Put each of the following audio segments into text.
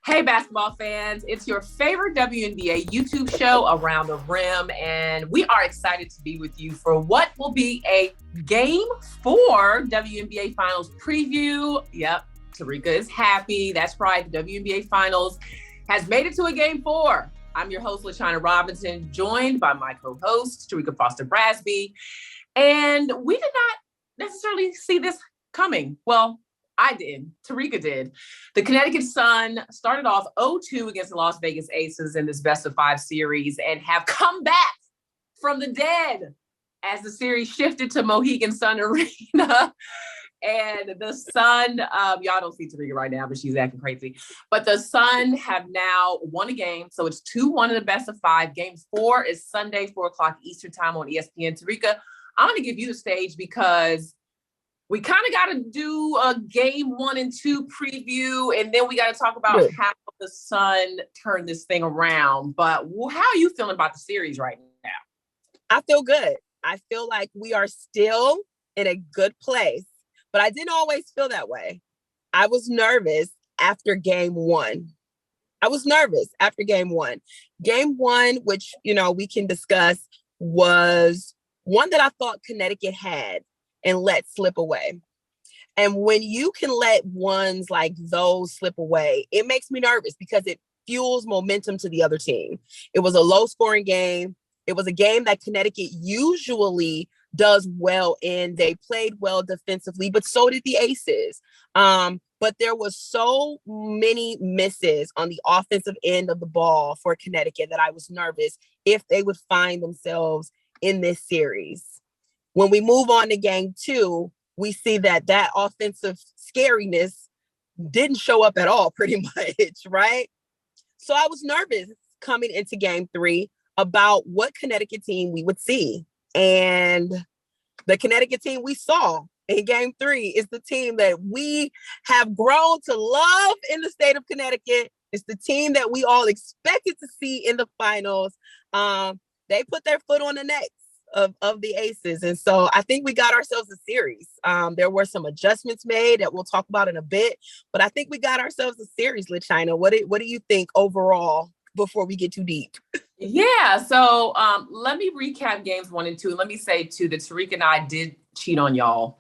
Hey, basketball fans, it's your favorite WNBA YouTube show, Around the Rim, and we are excited to be with you for what will be a Game 4 WNBA Finals preview. Yep, Terrika is happy. That's right, the WNBA Finals has made it to a Game 4. I'm your host, LaChina Robinson, joined by my co-host, Terrika Foster-Brasby, and we did not necessarily see this coming. Well, I did. Terrika did. The Connecticut Sun started off 0-2 against the Las Vegas Aces in this best-of-5 series and have come back from the dead as the series shifted to Mohegan Sun Arena. And the Sun, y'all don't see Terrika right now, but she's acting crazy. But the Sun have now won a game. So it's 2-1 in the best-of-5. Game 4 is Sunday, 4 o'clock Eastern time on ESPN. Terrika, I'm going to give you the stage because we kind of got to do a game 1 and 2 preview, and then we got to talk about how the Sun turned this thing around. But how are you feeling about the series right now? I feel good. I feel like we are still in a good place, but I didn't always feel that way. I was nervous after game 1. Game 1, which, we can discuss, was one that I thought Connecticut had and let slip away. And when you can let ones like those slip away, it makes me nervous because it fuels momentum to the other team. It was a low scoring game. It was a game that Connecticut usually does well in. They played well defensively, but so did the Aces. But there was so many misses on the offensive end of the ball for Connecticut that I was nervous if they would find themselves in this series. When we move on to game 2, we see that offensive scariness didn't show up at all, pretty much, right? So I was nervous coming into game 3 about what Connecticut team we would see. And the Connecticut team we saw in game 3 is the team that we have grown to love in the state of Connecticut. It's the team that we all expected to see in the finals. They put their foot on the neck of the Aces. And so I think we got ourselves a series. There were some adjustments made that we'll talk about in a bit, but I think we got ourselves a series, LaChina. What do you think overall before we get too deep? Yeah, so let me recap games 1 and 2. Let me say too that Terrika and I did cheat on y'all.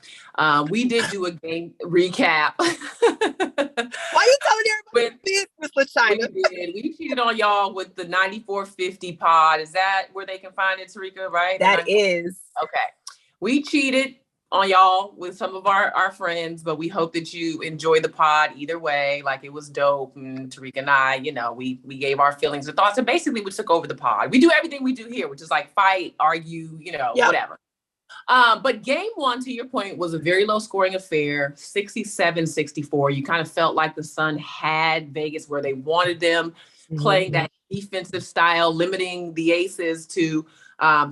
We did do a game recap. Why are you telling everybody business, LaChina? We cheated on y'all with the 9450 pod. Is that where they can find it, Terrika, right? That is. Okay. We cheated on y'all with some of our friends, but we hope that you enjoy the pod either way. Like, it was dope. And Terrika and I, we gave our feelings and thoughts, and basically we took over the pod. We do everything we do here, which is like fight, argue, whatever. But game 1, to your point, was a very low scoring affair, 67-64. You kind of felt like the Sun had Vegas where they wanted them, playing that defensive style, limiting the Aces to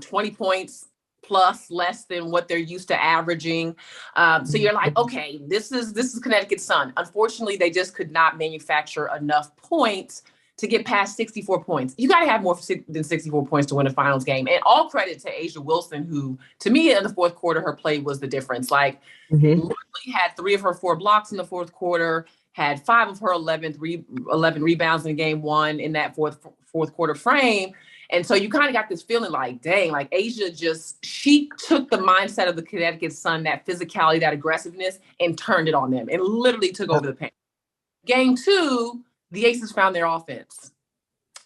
20 points plus, less than what they're used to averaging. So you're like, okay, this is Connecticut Sun. Unfortunately, they just could not manufacture enough points to get past 64 points. You got to have more than 64 points to win a finals game. And all credit to A'ja Wilson, who, to me, in the fourth quarter, her play was the difference. Like, literally had 3 of her 4 blocks in the fourth quarter, had 5 of her 11 rebounds in game 1 in that fourth quarter frame. And so you kind of got this feeling like, dang, like A'ja she took the mindset of the Connecticut Sun, that physicality, that aggressiveness, and turned it on them and literally took over the paint. Game 2, the Aces found their offense.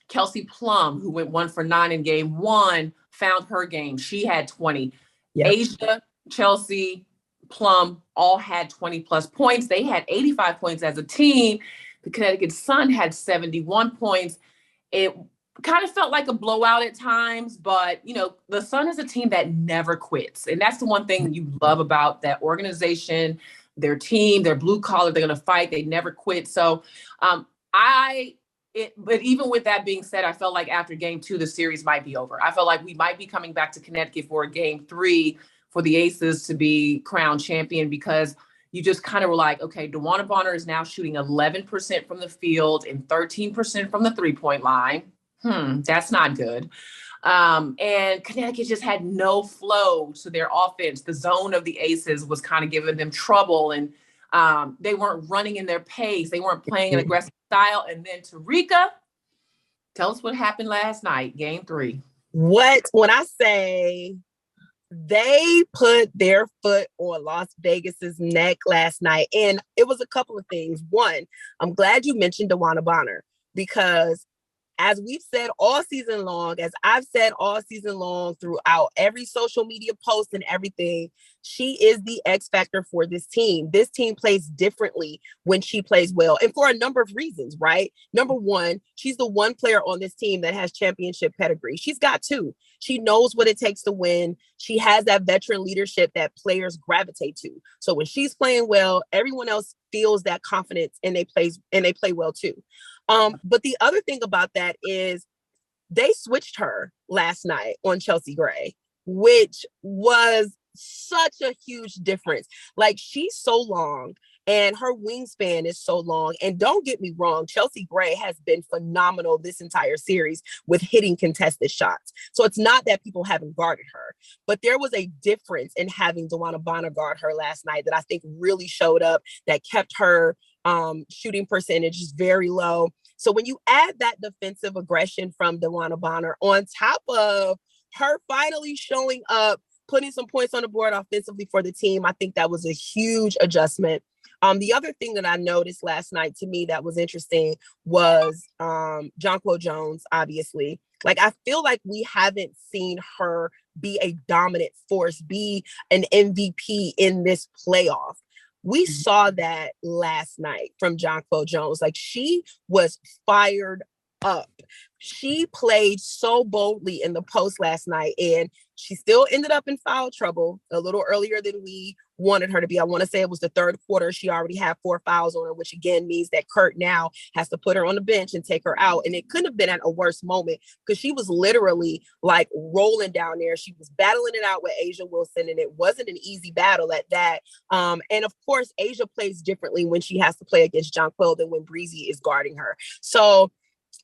Kelsey Plum, who went 1 for 9 in game 1, found her game. She had 20. Yep. A'ja, Chelsea, Plum all had 20 plus points. They had 85 points as a team. The Connecticut Sun had 71 points. It kind of felt like a blowout at times, but the Sun is a team that never quits. And that's the one thing you love about that organization, their team, they're blue collar, they're going to fight. They never quit. So, but even with that being said, I felt like after game 2, the series might be over. I felt like we might be coming back to Connecticut for a game 3 for the Aces to be crowned champion, because you just kind of were like, okay, DeWanna Bonner is now shooting 11% from the field and 13% from the 3-point line. That's not good. And Connecticut just had no flow to their offense. The zone of the Aces was kind of giving them trouble, and they weren't running in their pace. They weren't playing an aggressive style. And then Terrika, tell us what happened last night, game 3. When I say they put their foot on Las Vegas's neck last night, and it was a couple of things. One, I'm glad you mentioned DeWanna Bonner, because as we've said all season long, as I've said all season long throughout every social media post and everything, she is the X factor for this team. This team plays differently when she plays well, and for a number of reasons, right? Number one, she's the one player on this team that has championship pedigree. She's got 2. She knows what it takes to win. She has that veteran leadership that players gravitate to. So when she's playing well, everyone else feels that confidence, and they play well too. But the other thing about that is they switched her last night on Chelsea Gray, which was such a huge difference. Like, she's so long and her wingspan is so long. And don't get me wrong, Chelsea Gray has been phenomenal this entire series with hitting contested shots. So it's not that people haven't guarded her, but there was a difference in having DeWanna Bonner guard her last night that I think really showed up, that kept her shooting percentage very low. So when you add that defensive aggression from DeWanna Bonner on top of her finally showing up, putting some points on the board offensively for the team, I think that was a huge adjustment. The other thing that I noticed last night, to me, that was interesting was Jonquel Jones, obviously. Like, I feel like we haven't seen her be a dominant force, be an MVP in this playoff. We saw that last night from Jonquel Jones. Like, she was fired up. She played so boldly in the post last night, and she still ended up in foul trouble a little earlier than we wanted her to be. I want to say it was the third quarter. She already had 4 fouls on her, which again means that Kurt now has to put her on the bench and take her out. And it couldn't have been at a worse moment, because she was literally like rolling down there. She was battling it out with Asia Wilson, and it wasn't an easy battle at that. And of course, Asia plays differently when she has to play against Jonquel than when Breezy is guarding her. So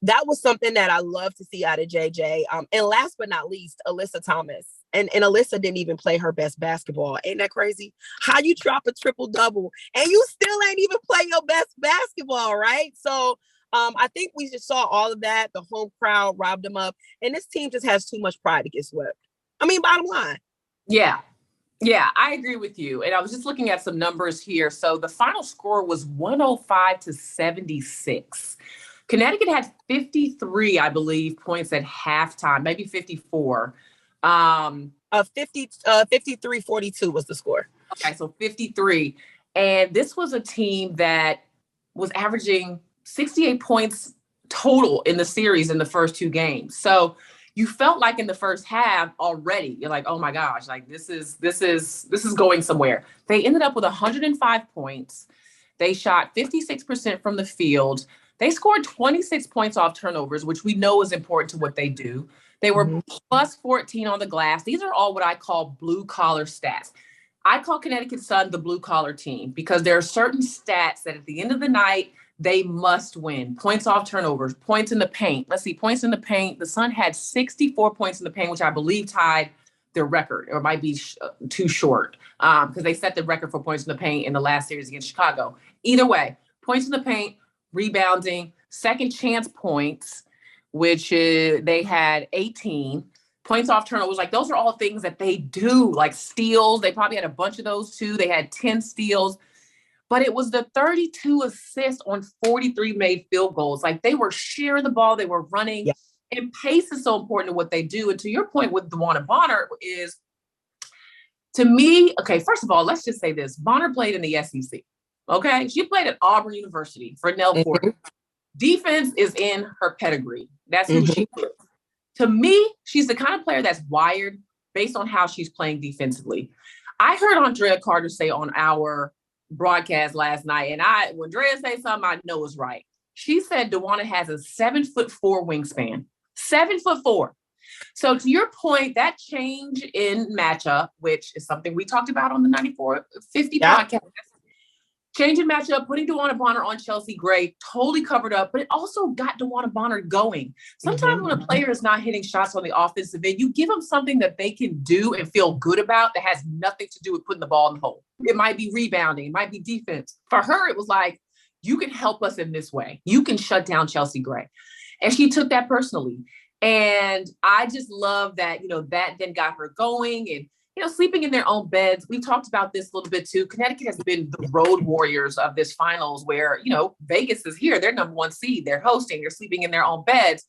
that was something that I love to see out of JJ. And last but not least, Alyssa Thomas. And Alyssa didn't even play her best basketball. Ain't that crazy? How you drop a triple-double and you still ain't even play your best basketball, right? So I think we just saw all of that. The home crowd robbed them up. And this team just has too much pride to get swept. I mean, bottom line. Yeah, I agree with you. And I was just looking at some numbers here. So the final score was 105-76. Connecticut had 53, I believe, points at halftime, maybe 54. 53-42 was the score. Okay, so 53. And this was a team that was averaging 68 points total in the series in the first 2 games. So you felt like in the first half already, you're like, oh my gosh, like this is going somewhere. They ended up with 105 points. They shot 56% from the field. They scored 26 points off turnovers, which we know is important to what they do. They were plus 14 on the glass. These are all what I call blue-collar stats. I call Connecticut Sun the blue-collar team because there are certain stats that at the end of the night, they must win. Points off turnovers, points in the paint. Let's see, points in the paint. The Sun had 64 points in the paint, which I believe tied their record, or might be too short because they set the record for points in the paint in the last series against Chicago. Either way, points in the paint, rebounding, second chance points, which they had 18. Points off turnovers, like those are all things that they do, like steals. They probably had a bunch of those too. They had 10 steals, but it was the 32 assists on 43 made field goals. Like they were sharing the ball, they were running. Yeah. And pace is so important to what they do. And to your point with DeWanna Bonner is, to me, okay, first of all, let's just say this. Bonner played in the SEC, okay? She played at Auburn University for Nell Ford. Defense is in her pedigree. That's who she is. To me, she's the kind of player that's wired based on how she's playing defensively. I heard Andrea Carter say on our broadcast last night, and when Andrea says something, I know is right. She said DeWanna has a 7'4" wingspan. 7'4". So to your point, that change in matchup, which is something we talked about on the 9450 podcast, change in matchup, putting DeWanna Bonner on Chelsea Gray totally covered up, but it also got DeWanna Bonner going. Sometimes when a player is not hitting shots on the offensive end, you give them something that they can do and feel good about that has nothing to do with putting the ball in the hole. It might be rebounding, it might be defense. For her, it was like, you can help us in this way. You can shut down Chelsea Gray. And she took that personally. And I just love that, that then got her going and, sleeping in their own beds. We talked about this a little bit too. Connecticut has been the road warriors of this finals where, Vegas is here. They're number one seed. They're hosting. They're sleeping in their own beds.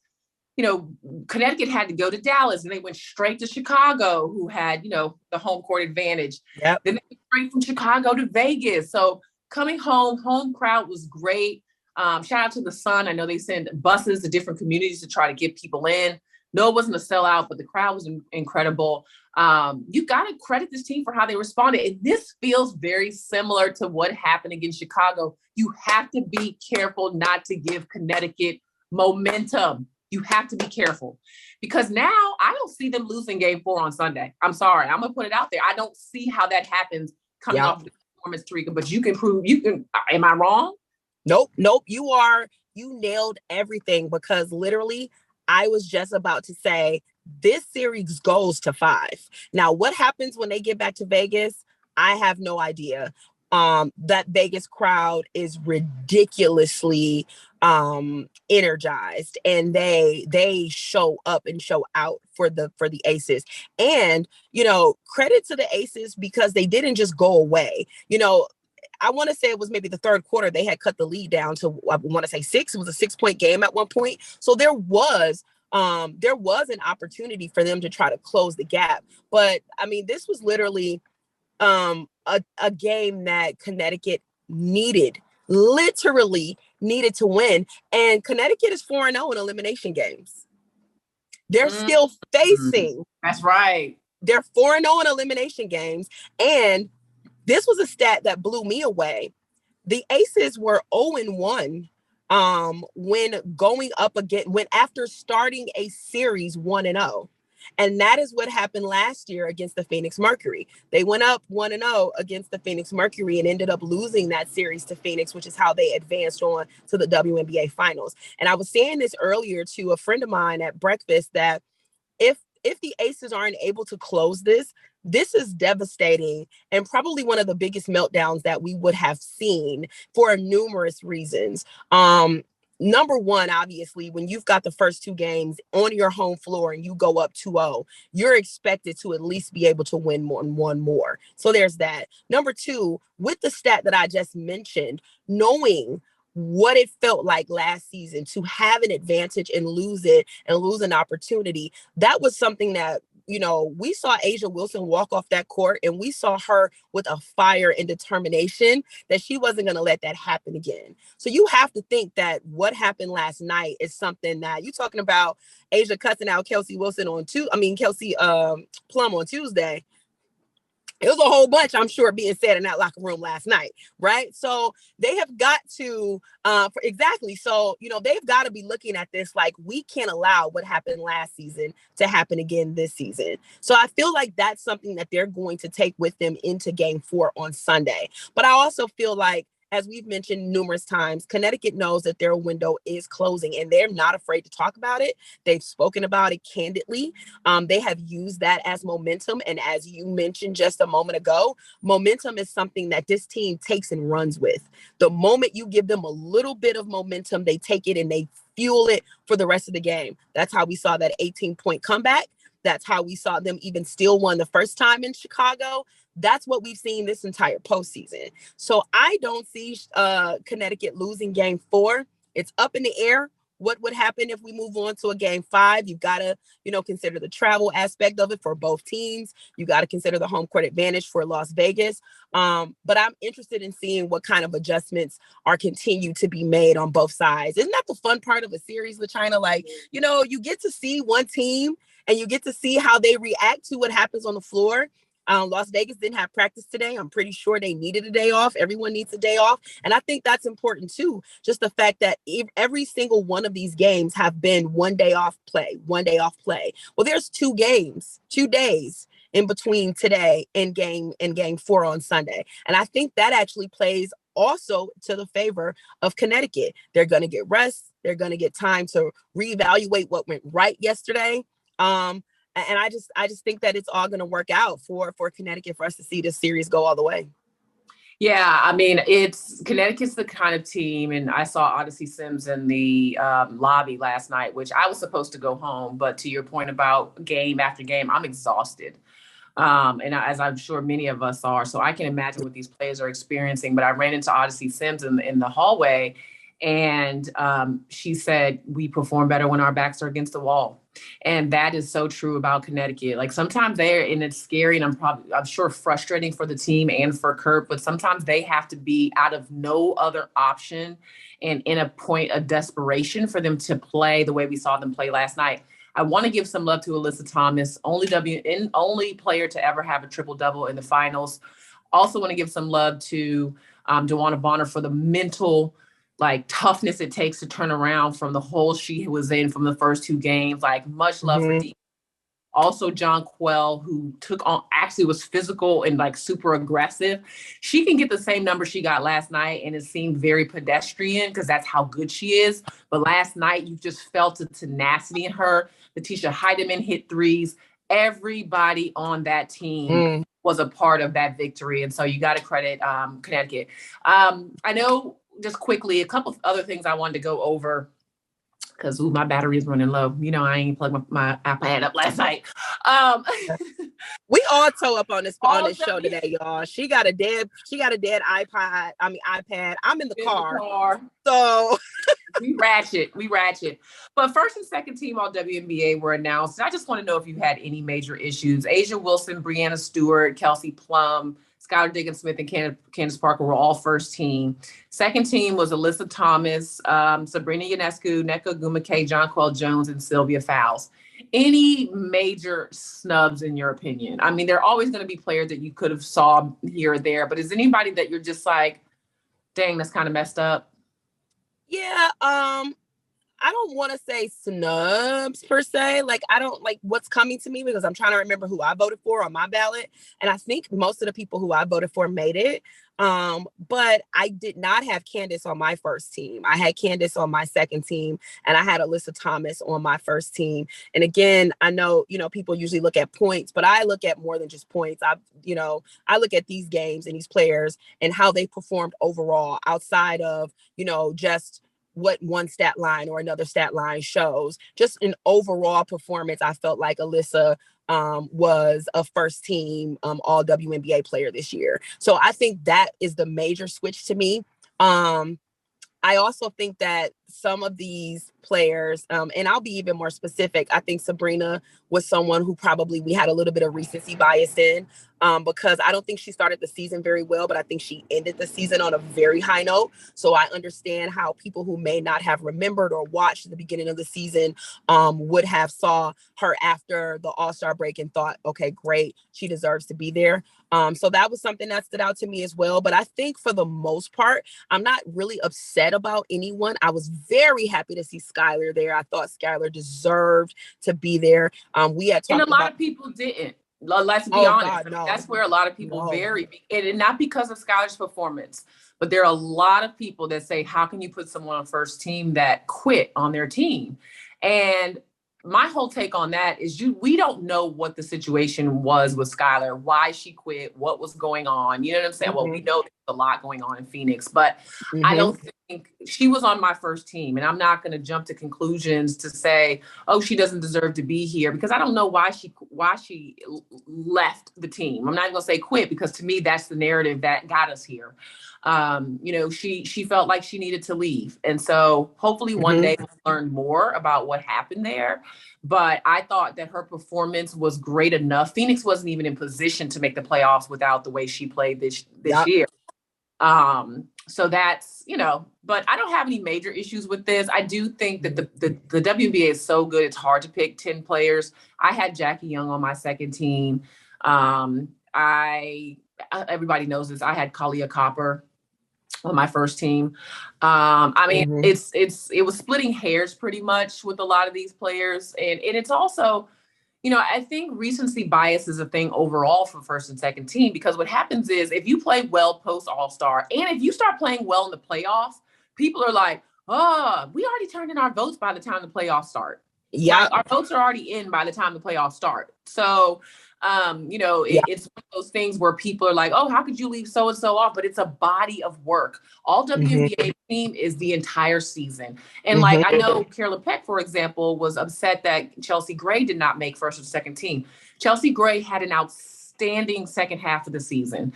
Connecticut had to go to Dallas and they went straight to Chicago, who had, the home court advantage. Yep. Then they went straight from Chicago to Vegas. So coming home crowd was great. Shout out to the Sun. I know they send buses to different communities to try to get people in. No, it wasn't a sellout, but the crowd was incredible. You got to credit this team for how they responded. And this feels very similar to what happened against Chicago. You have to be careful not to give Connecticut momentum. You have to be careful because now I don't see them losing game 4 on Sunday. I'm sorry. I'm going to put it out there. I don't see how that happens coming off the performance, Terrika, but you can, am I wrong? Nope. You nailed everything because literally I was just about to say this series goes to 5. Now, what happens when they get back to Vegas? I have no idea. That Vegas crowd is ridiculously energized and they show up and show out for the Aces. And, credit to the Aces because they didn't just go away. I want to say it was maybe the third quarter. They had cut the lead down to, I want to say 6. It was a 6-point game at one point. So there was an opportunity for them to try to close the gap. But I mean, this was literally a game that Connecticut literally needed to win. And Connecticut is 4-0 in elimination games. They're still facing. That's right. They're 4-0 in elimination games. And this was a stat that blew me away. The Aces were 0-1 when after starting a series 1-0. And that is what happened last year against the Phoenix Mercury. They went up 1-0 against the Phoenix Mercury and ended up losing that series to Phoenix, which is how they advanced on to the WNBA Finals. And I was saying this earlier to a friend of mine at breakfast that if the Aces aren't able to close this is devastating and probably one of the biggest meltdowns that we would have seen for numerous reasons. Number one, obviously, when you've got the first 2 games on your home floor and you go up 2-0, you're expected to at least be able to win one more. So there's that. Number 2, with the stat that I just mentioned, knowing what it felt like last season to have an advantage and lose it and lose an opportunity, that was something that, we saw A'ja Wilson walk off that court and we saw her with a fire and determination that she wasn't going to let that happen again. So you have to think that what happened last night is something that you're talking about. A'ja cussing out Kelsey Plum on Tuesday. It was a whole bunch, I'm sure, being said in that locker room last night, right? So they have got to, So, they've got to be looking at this like we can't allow what happened last season to happen again this season. So I feel like that's something that they're going to take with them into game 4 on Sunday. But I also feel like, as we've mentioned numerous times, Connecticut knows that their window is closing and they're not afraid to talk about it. They've spoken about it candidly. They have used that as momentum. And as you mentioned just a moment ago, momentum is something that this team takes and runs with. The moment you give them a little bit of momentum, they take it and they fuel it for the rest of the game. That's how we saw that 18-point comeback. That's how we saw them even still won the first time in Chicago. That's what we've seen this entire postseason. So I don't see Connecticut losing game 4. It's up in the air. What would happen if we move on to a game 5? You've got to, consider the travel aspect of it for both teams. You got to consider the home court advantage for Las Vegas. But I'm interested in seeing what kind of adjustments are continued to be made on both sides. Isn't that the fun part of a series, LaChina? Like, you get to see one team and you get to see how they react to what happens on the floor. Las Vegas didn't have practice today. I'm pretty sure they needed a day off. Everyone needs a day off. And I think that's important too. Just the fact that every single one of these games have been one day off play. Well, there's 2 days in between today and game 4 on Sunday. And I think that actually plays also to the favor of Connecticut. They're going to get rest. They're going to get time to reevaluate what went right yesterday. And I just think that it's all going to work out for Connecticut for us to see this series go all the way. Yeah, I mean, Connecticut's the kind of team, and I saw Odyssey Sims in the lobby last night, which I was supposed to go home. But to your point about game after game, I'm exhausted. As I'm sure many of us are. So I can imagine what these players are experiencing. But I ran into Odyssey Sims in the hallway, and she said, we perform better when our backs are against the wall. And that is so true about Connecticut. Like sometimes and it's scary, and I'm sure frustrating for the team and for Kurt, but sometimes they have to be out of no other option and in a point of desperation for them to play the way we saw them play last night. I want to give some love to Alyssa Thomas, only player to ever have a triple-double in the finals. Also want to give some love to DeWanna Bonner for the mental toughness it takes to turn around from the hole she was in from the first two games. Like much love for Dee. Also, John Quell, who actually was physical and super aggressive. She can get the same number she got last night, and it seemed very pedestrian because that's how good she is. But last night, you just felt the tenacity in her. Letitia Heidemann hit threes. Everybody on that team was a part of that victory, and so you got to credit Connecticut. I know, just quickly, a couple of other things I wanted to go over, because my battery is running low. I ain't plugged my iPad up last night. We all toe up on this show today, y'all. She got a dead iPad. I'm in the car. So we ratchet. But first and second team all WNBA were announced. I just want to know if you had any major issues. Asia Wilson, Breanna Stewart, Kelsey Plum, Skylar Diggins-Smith, and Candace Parker were all first team. Second team was Alyssa Thomas, Sabrina Ionescu, Nneka Ogwumike, John Quell Jones, and Sylvia Fowles. Any major snubs in your opinion? I mean, there are always going to be players that you could have saw here or there, but is anybody that you're just like, dang, that's kind of messed up? Yeah, I don't want to say snubs per se. I don't like what's coming to me because I'm trying to remember who I voted for on my ballot. And I think most of the people who I voted for made it. But I did not have Candace on my first team. I had Candace on my second team, and I had Alyssa Thomas on my first team. And again, I know, people usually look at points, but I look at more than just points. I look at these games and these players and how they performed overall outside of, just what one stat line or another stat line shows. Just an overall performance, I felt like Alyssa was a first team all WNBA player this year. So I think that is the major switch to me. I also think that some of these players, and I'll be even more specific, I think Sabrina was someone who probably we had a little bit of recency bias in, because I don't think she started the season very well, but I think she ended the season on a very high note. So I understand how people who may not have remembered or watched the beginning of the season would have saw her after the All-Star break and thought, okay, great, she deserves to be there. So that was something that stood out to me as well. But I think for the most part, I'm not really upset about anyone. I was very happy to see Skylar there. I thought Skylar deserved to be there. We had talked and a lot of people didn't. Let's be honest. God, no. That's where a lot of people vary, and not because of Skylar's performance, but there are a lot of people that say, how can you put someone on first team that quit on their team? And my whole take on that is we don't know what the situation was with Skylar, why she quit, what was going on. You know what I'm saying? Well, we know there's a lot going on in Phoenix, but I don't think she was on my first team. And I'm not going to jump to conclusions to say, oh, she doesn't deserve to be here, because I don't know why she left the team. I'm not even going to say quit, because to me, that's the narrative that got us here. She felt like she needed to leave. And so hopefully one day we'll learn more about what happened there. But I thought that her performance was great enough. Phoenix wasn't even in position to make the playoffs without the way she played this year. So that's, but I don't have any major issues with this. I do think that the WNBA is so good. It's hard to pick 10 players. I had Jackie Young on my second team. Everybody knows this. I had Kalia Copper on my first team. It was splitting hairs pretty much with a lot of these players. And it's also, I think recency bias is a thing overall for first and second team, because what happens is if you play well post All-Star, and if you start playing well in the playoffs, people are like, oh, we already turned in our votes by the time the playoffs start. Yeah. Like, our votes are already in by the time the playoffs start. So, it's one of those things where people are like, oh, how could you leave so-and-so off? But it's a body of work. All WNBA team is the entire season. And like, I know Carla Peck, for example, was upset that Chelsea Gray did not make first or second team. Chelsea Gray had an outstanding second half of the season.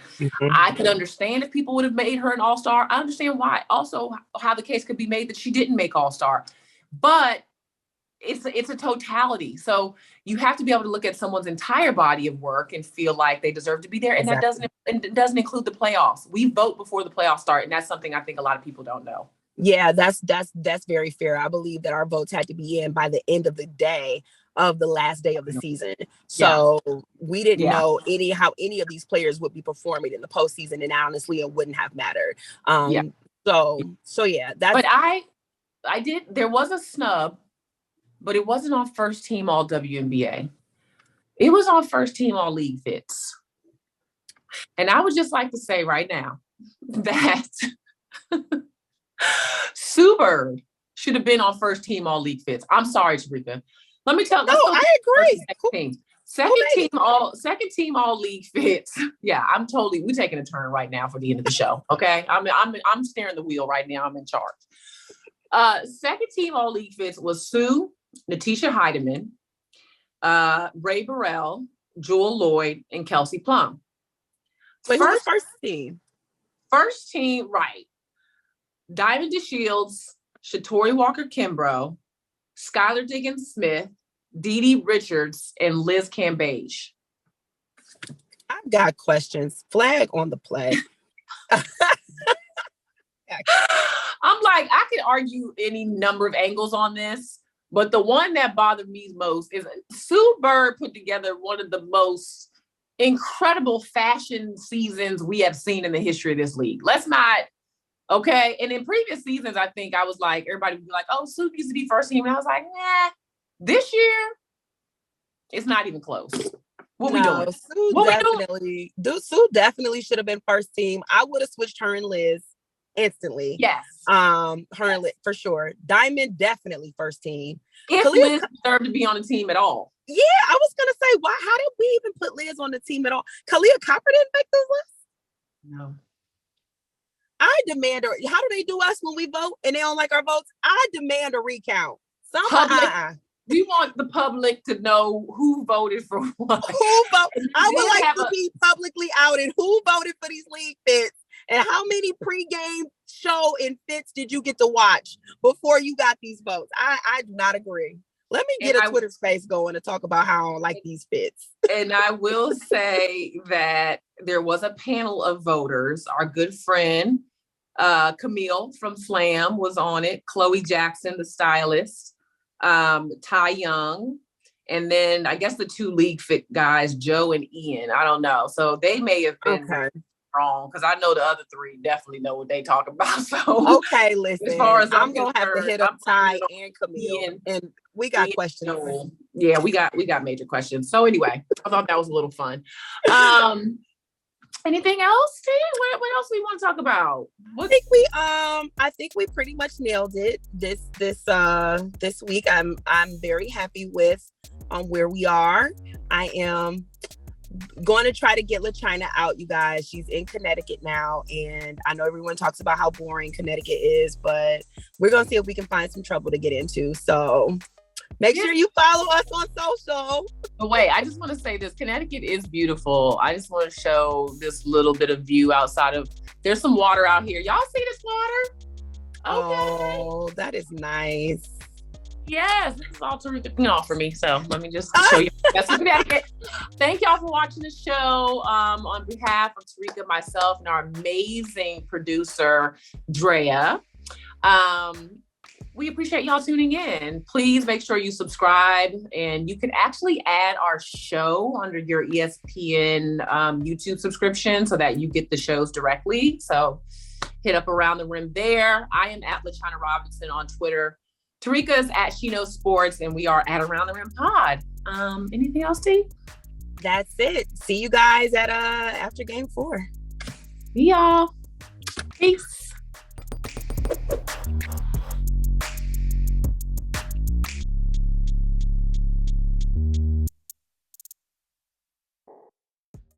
I could understand if people would have made her an all-star. I understand why. Also, how the case could be made that she didn't make all-star. But it's a totality. So you have to be able to look at someone's entire body of work and feel like they deserve to be there. And that doesn't include the playoffs. We vote before the playoffs start. And that's something I think a lot of people don't know. Yeah, that's very fair. I believe that our votes had to be in by the end of the day of the last day of the season. So we didn't know how any of these players would be performing in the postseason. And honestly, it wouldn't have mattered. So yeah, that's. But there was a snub, but it wasn't on first team all WNBA. It was on first team all league fits. And I would just like to say right now that Sue Bird should have been on first team all league fits. I'm sorry, Terrika. Let me tell you. I agree. Second team all league fits. Yeah, we're taking a turn right now for the end of the show. Okay. I'm steering the wheel right now. I'm in charge. Second team all league fits was Sue, Natisha Heidemann, Ray Burrell, Jewel Lloyd, and Kelsey Plum. So first team? First team, right. Diamond DeShields, Shatori Walker-Kimbrough, Skylar Diggins-Smith, Dee Dee Richards, and Liz Cambage. I've got questions. Flag on the play. I'm like, I could argue any number of angles on this, but the one that bothered me most is Sue Bird put together one of the most incredible fashion seasons we have seen in the history of this league. Let's not, okay? And in previous seasons, I think I was like, everybody would be like, oh, Sue needs to be first team. And I was like, nah, this year, it's not even close. What we doing? Sue definitely should have been first team. I would have switched her and Liz instantly. Yes. Her and Liz, for sure. Diamond definitely first team. If Liz deserved to be on the team at all. Yeah, I was gonna say, how did we even put Liz on the team at all? Kalia Copper didn't make this list? No. I demand how do they do us when we vote and they don't like our votes? I demand a recount. We want the public to know who voted for what. I would like to be publicly outed who voted for these league fits and how many pregame show and fits did you get to watch before you got these votes. I do not agree. Let me get a Twitter space going to talk about how I don't like these fits. And I will say that there was a panel of voters. Our good friend, Camille from Slam was on it. Chloe Jackson, the stylist. Ty Young, and then I guess the two league fit guys, Joe and Ian. I don't know. So they may have been wrong because I know the other three definitely know what they talk about. So okay, listen. As far as I'm gonna have to hit up Ty and Camille, and we got questions. Yeah, we got major questions. So anyway, I thought that was a little fun. Anything else, Steve? What else we want to talk about? I think we pretty much nailed it this week. I'm very happy with where we are. I am going to try to get LaChina out, you guys. She's in Connecticut now, and I know everyone talks about how boring Connecticut is, but we're going to see if we can find some trouble to get into. So make sure you follow us on social. But wait, I just want to say this. Connecticut is beautiful. I just want to show this little bit of view outside of, there's some water out here. Y'all see this water? Okay. Oh, that is nice. Yes, this is all Terrika for me. So let me just show you. That's Connecticut. Thank y'all for watching the show. On behalf of Terrika, myself, and our amazing producer, Drea. We appreciate y'all tuning in. Please make sure you subscribe, and you can actually add our show under your ESPN YouTube subscription so that you get the shows directly. So hit up Around the Rim there. I am at LaChina Robinson on Twitter. Terrika is at She Knows Sports, and we are at Around the Rim Pod. Anything else, T? That's it. See you guys at after Game 4. See y'all. Peace.